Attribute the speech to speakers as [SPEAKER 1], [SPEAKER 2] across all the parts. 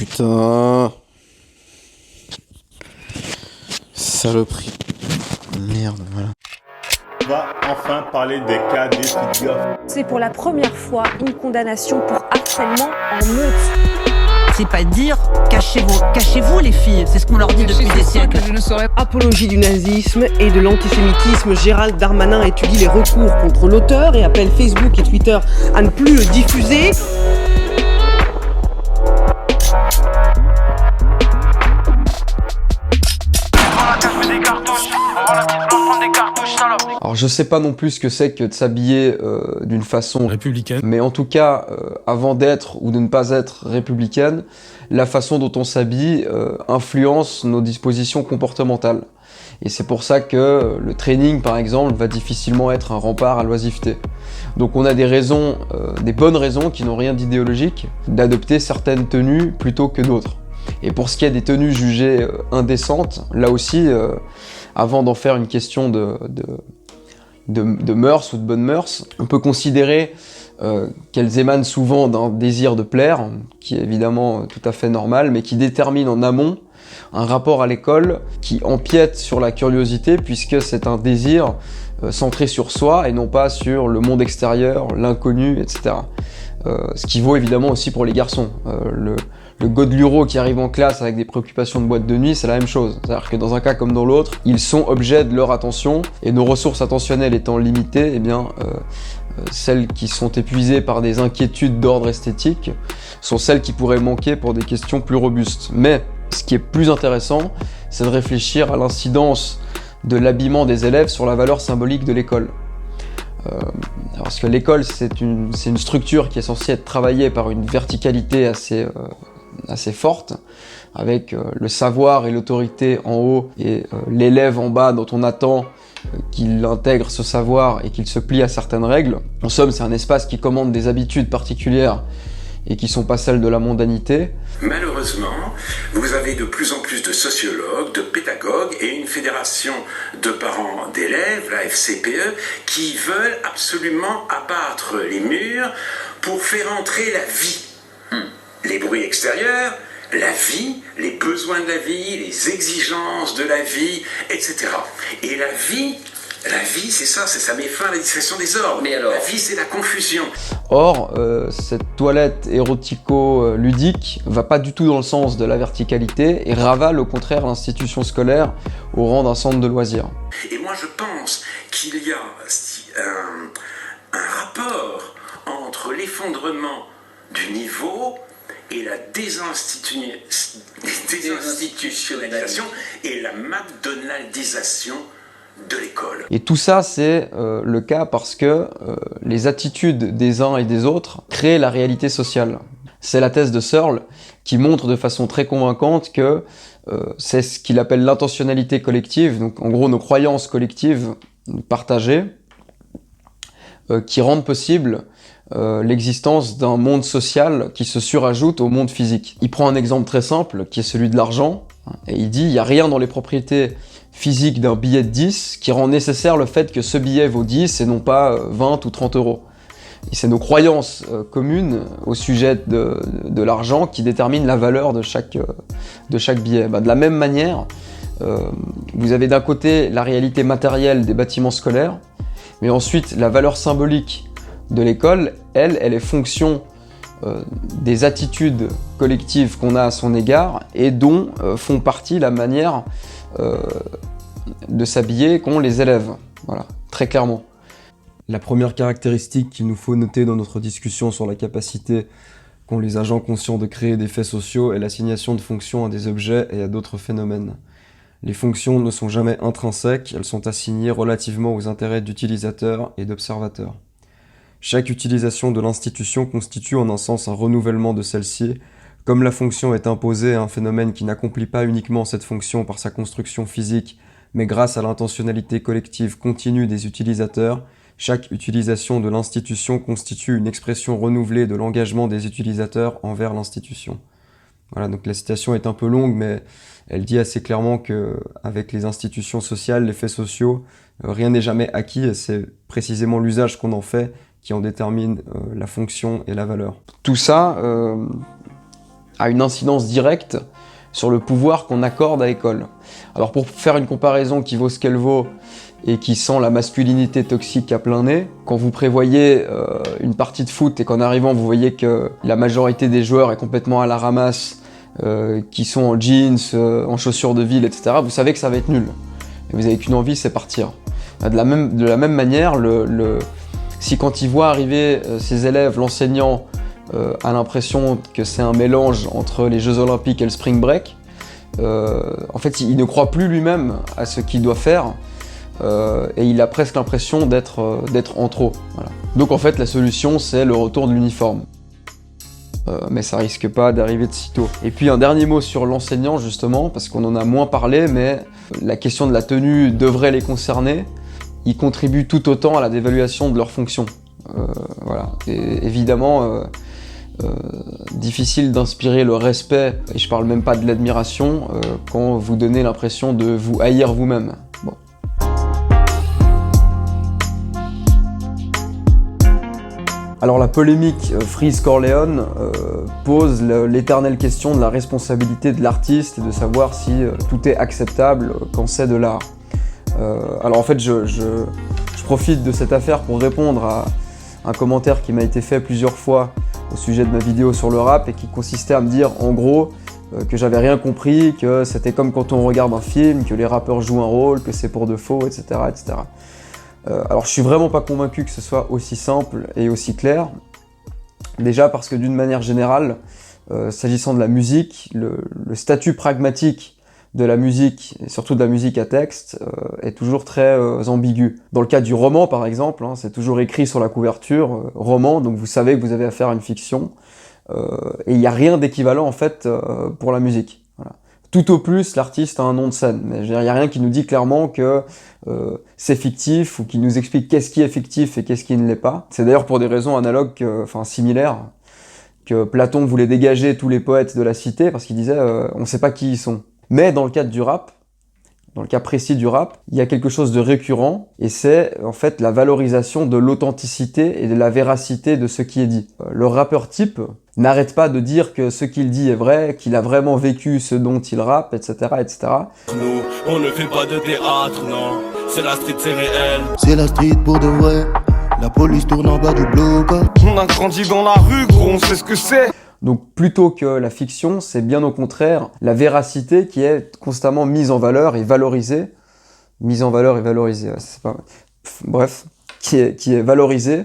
[SPEAKER 1] putain. Saloperie. Merde, voilà.
[SPEAKER 2] On va enfin parler des cas d'étudiants.
[SPEAKER 3] C'est pour la première fois une condamnation pour harcèlement en meute.
[SPEAKER 4] C'est pas dire cachez-vous les filles, c'est ce qu'on leur dit depuis des siècles.
[SPEAKER 5] Je ne saurais.
[SPEAKER 6] Apologie du nazisme et de l'antisémitisme, Gérald Darmanin étudie les recours contre l'auteur et appelle Facebook et Twitter à ne plus le diffuser.
[SPEAKER 7] Alors je sais pas non plus ce que c'est que de s'habiller d'une façon
[SPEAKER 8] républicaine,
[SPEAKER 7] mais en tout cas, avant d'être ou de ne pas être républicaine, la façon dont on s'habille influence nos dispositions comportementales. Et c'est pour ça que le training, par exemple, va difficilement être un rempart à l'oisiveté. Donc on a des raisons, des bonnes raisons qui n'ont rien d'idéologique, d'adopter certaines tenues plutôt que d'autres. Et pour ce qui est des tenues jugées indécentes, là aussi, avant d'en faire une question de mœurs ou de bonnes mœurs, on peut considérer qu'elles émanent souvent d'un désir de plaire, qui est évidemment tout à fait normal, mais qui détermine en amont un rapport à l'école qui empiète sur la curiosité, puisque c'est un désir centré sur soi et non pas sur le monde extérieur, l'inconnu, etc. Ce qui vaut évidemment aussi pour les garçons. Le godeluro qui arrive en classe avec des préoccupations de boîte de nuit, c'est la même chose. C'est-à-dire que dans un cas comme dans l'autre, ils sont objets de leur attention, et nos ressources attentionnelles étant limitées, eh bien, celles qui sont épuisées par des inquiétudes d'ordre esthétique sont celles qui pourraient manquer pour des questions plus robustes. Mais ce qui est plus intéressant, c'est de réfléchir à l'incidence de l'habillement des élèves sur la valeur symbolique de l'école. Parce que l'école, c'est une structure qui est censée être travaillée par une verticalité assez forte, avec le savoir et l'autorité en haut et l'élève en bas dont on attend qu'il intègre ce savoir et qu'il se plie à certaines règles. En somme, c'est un espace qui commande des habitudes particulières et qui sont pas celles de la mondanité.
[SPEAKER 9] Malheureusement, vous avez de plus en plus de sociologues, de pédagogues et une fédération de parents d'élèves, la FCPE, qui veulent absolument abattre les murs pour faire entrer la vie. Les bruits extérieurs, la vie, les besoins de la vie, les exigences de la vie, etc. Et la vie, c'est ça met fin à la discrétion des ordres. Mais alors, la vie, c'est la confusion.
[SPEAKER 7] Or, cette toilette érotico-ludique va pas du tout dans le sens de la verticalité et ravale au contraire l'institution scolaire au rang d'un centre de loisirs.
[SPEAKER 9] Et moi, je pense qu'il y a un rapport entre l'effondrement du niveau et la désinstitutionnalisation et la McDonaldisation de l'école.
[SPEAKER 7] Et tout ça, c'est le cas parce que les attitudes des uns et des autres créent la réalité sociale. C'est la thèse de Searle qui montre de façon très convaincante que c'est ce qu'il appelle l'intentionnalité collective, donc en gros nos croyances collectives partagées, qui rendent possible l'existence d'un monde social qui se surajoute au monde physique. Il prend un exemple très simple, qui est celui de l'argent, et il dit « il n'y a rien dans les propriétés physiques d'un billet de 10 qui rend nécessaire le fait que ce billet vaut 10 et non pas 20 ou 30 euros. » Et c'est nos croyances communes au sujet de l'argent qui déterminent la valeur de chaque billet. De la même manière, vous avez d'un côté la réalité matérielle des bâtiments scolaires, mais ensuite la valeur symbolique de l'école, elle est fonction des attitudes collectives qu'on a à son égard et dont font partie la manière de s'habiller qu'ont les élèves. Voilà, très clairement.
[SPEAKER 10] La première caractéristique qu'il nous faut noter dans notre discussion sur la capacité qu'ont les agents conscients de créer des faits sociaux est l'assignation de fonctions à des objets et à d'autres phénomènes. Les fonctions ne sont jamais intrinsèques, elles sont assignées relativement aux intérêts d'utilisateurs et d'observateurs. Chaque utilisation de l'institution constitue en un sens un renouvellement de celle-ci. Comme la fonction est imposée à un phénomène qui n'accomplit pas uniquement cette fonction par sa construction physique, mais grâce à l'intentionnalité collective continue des utilisateurs, chaque utilisation de l'institution constitue une expression renouvelée de l'engagement des utilisateurs envers l'institution. Voilà, donc la citation est un peu longue, mais elle dit assez clairement qu'avec les institutions sociales, les faits sociaux, rien n'est jamais acquis, et c'est précisément l'usage qu'on en fait qui en détermine la fonction et la valeur.
[SPEAKER 7] Tout ça a une incidence directe sur le pouvoir qu'on accorde à l'école. Alors pour faire une comparaison qui vaut ce qu'elle vaut et qui sent la masculinité toxique à plein nez, quand vous prévoyez une partie de foot et qu'en arrivant vous voyez que la majorité des joueurs est complètement à la ramasse, qui sont en jeans, en chaussures de ville, etc., vous savez que ça va être nul. Et vous n'avez qu'une envie, c'est partir. De la même manière, si quand il voit arriver ses élèves, l'enseignant a l'impression que c'est un mélange entre les Jeux Olympiques et le Spring Break, en fait, il ne croit plus lui-même à ce qu'il doit faire, et il a presque l'impression d'être en trop. Voilà. Donc en fait, la solution, c'est le retour de l'uniforme. Mais ça risque pas d'arriver de sitôt. Et puis un dernier mot sur l'enseignant, justement, parce qu'on en a moins parlé, mais la question de la tenue devrait les concerner. Ils contribuent tout autant à la dévaluation de leur fonction. Voilà. Et évidemment, difficile d'inspirer le respect, et je parle même pas de l'admiration, quand vous donnez l'impression de vous haïr vous-même. Bon. Alors la polémique Freeze Corleone pose l'éternelle question de la responsabilité de l'artiste et de savoir si tout est acceptable quand c'est de l'art. Alors en fait je profite de cette affaire pour répondre à un commentaire qui m'a été fait plusieurs fois au sujet de ma vidéo sur le rap et qui consistait à me dire en gros que j'avais rien compris, que c'était comme quand on regarde un film, que les rappeurs jouent un rôle, que c'est pour de faux, etc. etc. Alors je suis vraiment pas convaincu que ce soit aussi simple et aussi clair. Déjà parce que d'une manière générale, s'agissant de la musique, le statut pragmatique de la musique, et surtout de la musique à texte, est toujours très ambigu. Dans le cas du roman par exemple, hein, c'est toujours écrit sur la couverture, roman, donc vous savez que vous avez affaire à une fiction, et il n'y a rien d'équivalent en fait pour la musique. Voilà. Tout au plus, l'artiste a un nom de scène, mais il n'y a rien qui nous dit clairement que c'est fictif, ou qui nous explique qu'est-ce qui est fictif et qu'est-ce qui ne l'est pas. C'est d'ailleurs pour des raisons analogues, enfin similaires, que Platon voulait dégager tous les poètes de la cité, parce qu'il disait on ne sait pas qui ils sont. Mais dans le cadre du rap, dans le cas précis du rap, il y a quelque chose de récurrent, et c'est en fait la valorisation de l'authenticité et de la véracité de ce qui est dit. Le rappeur type n'arrête pas de dire que ce qu'il dit est vrai, qu'il a vraiment vécu ce dont il rappe, etc., etc.
[SPEAKER 5] Nous, on ne fait pas de théâtre, non. C'est la street, c'est réel.
[SPEAKER 8] C'est la street pour de vrai. La police tourne en bas du bloc.
[SPEAKER 5] On a grandi dans la rue, gros, on sait ce que c'est.
[SPEAKER 7] Donc plutôt que la fiction, c'est bien au contraire la véracité qui est constamment mise en valeur et valorisée. Mise en valeur et valorisée, ouais, c'est pas... Bref, qui est valorisée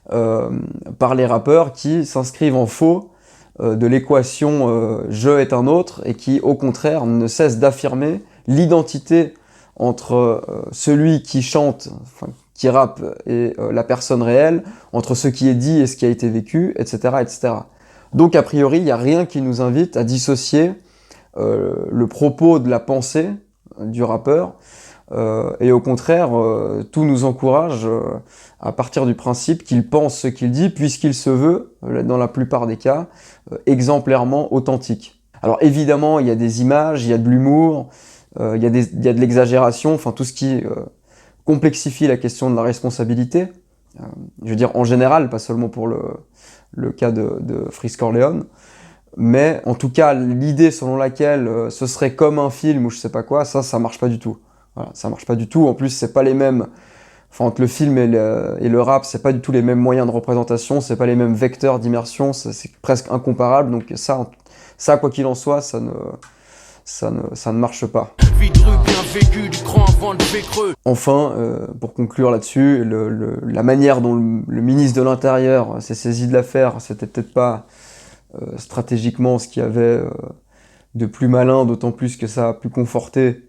[SPEAKER 7] par les rappeurs qui s'inscrivent en faux de l'équation je est un autre, et qui au contraire ne cesse d'affirmer l'identité entre celui qui chante, enfin, qui rappe, et la personne réelle, entre ce qui est dit et ce qui a été vécu, etc. etc. Donc a priori, il n'y a rien qui nous invite à dissocier le propos de la pensée du rappeur, et au contraire, tout nous encourage à partir du principe qu'il pense ce qu'il dit, puisqu'il se veut, dans la plupart des cas, exemplairement authentique. Alors évidemment, il y a des images, il y a de l'humour, il y a de l'exagération, enfin tout ce qui complexifie la question de la responsabilité, je veux dire en général, pas seulement pour le cas de Freeze Corleone, mais en tout cas l'idée selon laquelle ce serait comme un film ou je sais pas quoi, ça marche pas du tout. Voilà, ça marche pas du tout. En plus, c'est pas les mêmes, enfin entre le film et le rap, c'est pas du tout les mêmes moyens de représentation, c'est pas les mêmes vecteurs d'immersion, c'est presque incomparable. Donc ça quoi qu'il en soit, ça ne marche pas. Enfin, pour conclure là-dessus, la manière dont le ministre de l'Intérieur s'est saisi de l'affaire, c'était peut-être pas stratégiquement ce qu'il y avait de plus malin, d'autant plus que ça a pu conforter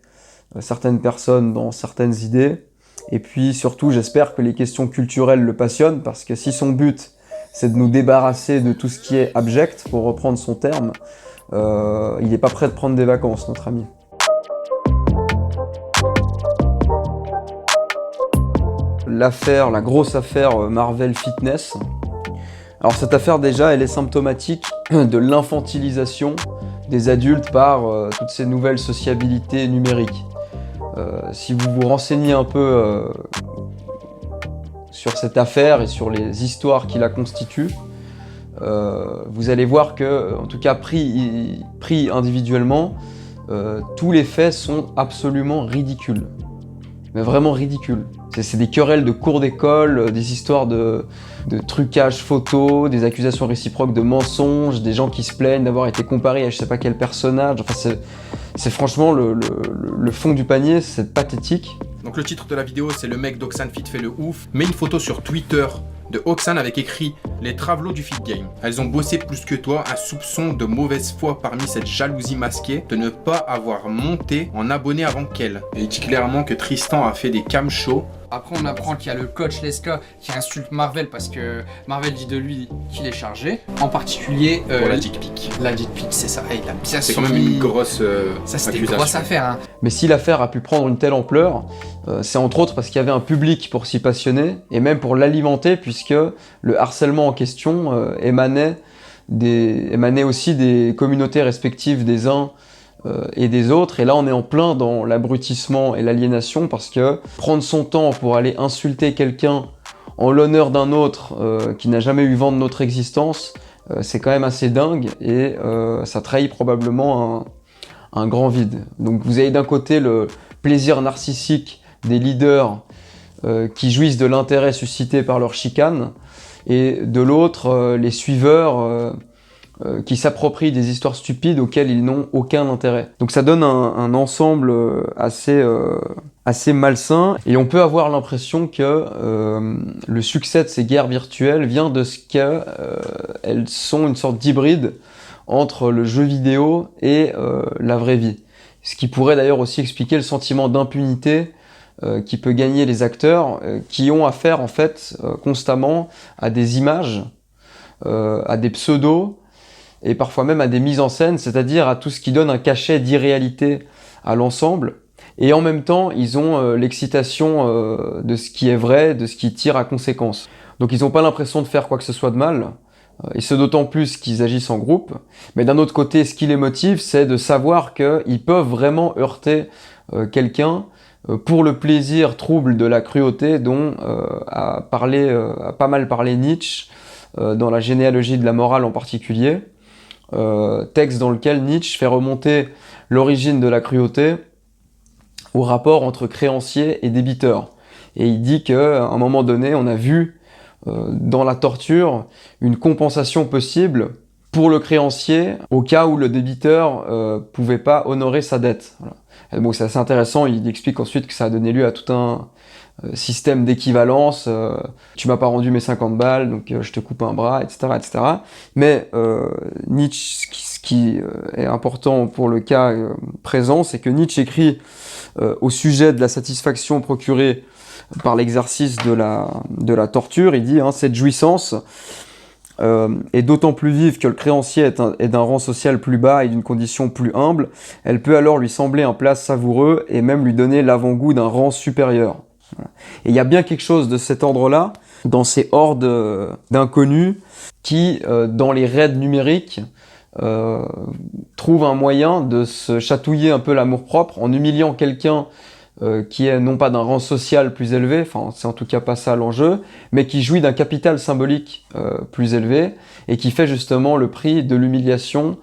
[SPEAKER 7] certaines personnes dans certaines idées. Et puis surtout, j'espère que les questions culturelles le passionnent, parce que si son but, c'est de nous débarrasser de tout ce qui est abject, pour reprendre son terme, il n'est pas prêt de prendre des vacances, notre ami. L'affaire, la grosse affaire Marvel Fitness. Alors cette affaire déjà, elle est symptomatique de l'infantilisation des adultes par toutes ces nouvelles sociabilités numériques. Si vous vous renseignez un peu sur cette affaire et sur les histoires qui la constituent, vous allez voir que, en tout cas pris individuellement, tous les faits sont absolument ridicules. Mais vraiment ridicules. C'est des querelles de cours d'école, des histoires de trucage photo, des accusations réciproques de mensonges, des gens qui se plaignent d'avoir été comparés à je sais pas quel personnage. Enfin, c'est franchement le fond du panier, c'est pathétique.
[SPEAKER 11] Donc le titre de la vidéo, c'est le mec d'Oxane Fit fait le ouf. Met une photo sur Twitter de Oxane avec écrit « Les travelots du Fit Game. Elles ont bossé plus que toi, un soupçon de mauvaise foi parmi cette jalousie masquée de ne pas avoir monté en abonné avant qu'elle. » Et il dit clairement que Tristan a fait des cam shows.
[SPEAKER 12] Après, on apprend qu'il y a le coach Leska qui insulte Marvel parce que Marvel dit de lui qu'il est chargé. En particulier...
[SPEAKER 11] pour la dick pic.
[SPEAKER 12] La dick pic, c'est ça. Il a bien
[SPEAKER 11] c'est quand même une grosse
[SPEAKER 12] ça, c'était
[SPEAKER 11] accusation.
[SPEAKER 12] Une grosse affaire. Hein.
[SPEAKER 7] Mais si l'affaire a pu prendre une telle ampleur, c'est entre autres parce qu'il y avait un public pour s'y passionner et même pour l'alimenter, puisque le harcèlement en question émanait aussi des communautés respectives des uns et des autres. Et là, on est en plein dans l'abrutissement et l'aliénation, parce que prendre son temps pour aller insulter quelqu'un en l'honneur d'un autre qui n'a jamais eu vent de notre existence, c'est quand même assez dingue, et ça trahit probablement un grand vide. Donc vous avez d'un côté le plaisir narcissique des leaders qui jouissent de l'intérêt suscité par leur chicane, et de l'autre les suiveurs qui s'approprient des histoires stupides auxquelles ils n'ont aucun intérêt. Donc ça donne un ensemble assez malsain, et on peut avoir l'impression que le succès de ces guerres virtuelles vient de ce qu'elles sont une sorte d'hybride entre le jeu vidéo et la vraie vie. Ce qui pourrait d'ailleurs aussi expliquer le sentiment d'impunité qui peut gagner les acteurs qui ont affaire en fait constamment à des images, à des pseudos, et parfois même à des mises en scène, c'est-à-dire à tout ce qui donne un cachet d'irréalité à l'ensemble. Et en même temps, ils ont l'excitation de ce qui est vrai, de ce qui tire à conséquence. Donc ils n'ont pas l'impression de faire quoi que ce soit de mal, et c'est d'autant plus qu'ils agissent en groupe. Mais d'un autre côté, ce qui les motive, c'est de savoir qu'ils peuvent vraiment heurter quelqu'un pour le plaisir trouble de la cruauté dont a pas mal parlé Nietzsche dans la généalogie de la morale en particulier. Texte dans lequel Nietzsche fait remonter l'origine de la cruauté au rapport entre créanciers et débiteurs. Et il dit qu'à un moment donné, on a vu dans la torture une compensation possible pour le créancier au cas où le débiteur pouvait pas honorer sa dette. Voilà. Et bon, c'est assez intéressant, il explique ensuite que ça a donné lieu à tout un système d'équivalence, tu m'as pas rendu mes 50 balles, donc je te coupe un bras, etc. etc. Mais Nietzsche, ce qui est important pour le cas présent, c'est que Nietzsche écrit au sujet de la satisfaction procurée par l'exercice de la torture, il dit cette jouissance est d'autant plus vive que le créancier est d'un rang social plus bas et d'une condition plus humble, elle peut alors lui sembler un plat savoureux et même lui donner l'avant-goût d'un rang supérieur. Et il y a bien quelque chose de cet ordre-là dans ces hordes d'inconnus qui, dans les raids numériques, trouvent un moyen de se chatouiller un peu l'amour-propre en humiliant quelqu'un qui est non pas d'un rang social plus élevé, enfin c'est en tout cas pas ça l'enjeu, mais qui jouit d'un capital symbolique plus élevé et qui fait justement le prix de l'humiliation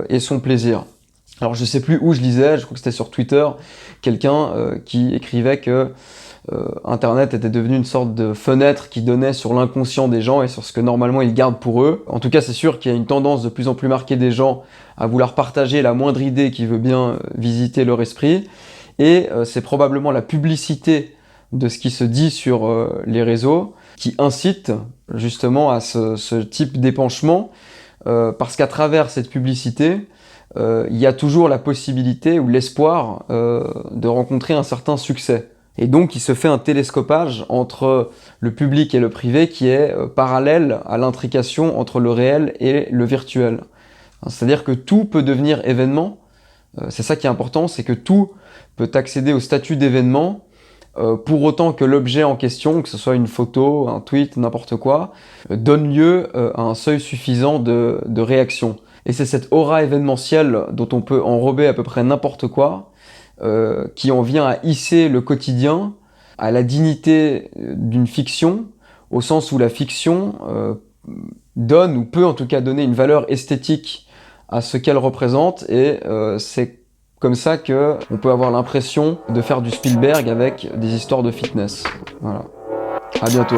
[SPEAKER 7] et son plaisir. Alors je sais plus où je lisais, je crois que c'était sur Twitter, quelqu'un qui écrivait que Internet était devenu une sorte de fenêtre qui donnait sur l'inconscient des gens et sur ce que normalement ils gardent pour eux. En tout cas, c'est sûr qu'il y a une tendance de plus en plus marquée des gens à vouloir partager la moindre idée qui veut bien visiter leur esprit. Et c'est probablement la publicité de ce qui se dit sur les réseaux qui incite justement à ce type d'épanchement, parce qu'à travers cette publicité, il y a toujours la possibilité ou l'espoir de rencontrer un certain succès. Et donc il se fait un télescopage entre le public et le privé qui est parallèle à l'intrication entre le réel et le virtuel. C'est-à-dire que tout peut devenir événement, c'est ça qui est important, c'est que tout peut accéder au statut d'événement pour autant que l'objet en question, que ce soit une photo, un tweet, n'importe quoi, donne lieu à un seuil suffisant de réaction. Et c'est cette aura événementielle dont on peut enrober à peu près n'importe quoi, qui en vient à hisser le quotidien à la dignité d'une fiction, au sens où la fiction donne, ou peut en tout cas donner une valeur esthétique à ce qu'elle représente, et c'est comme ça que on peut avoir l'impression de faire du Spielberg avec des histoires de fitness. Voilà. À bientôt.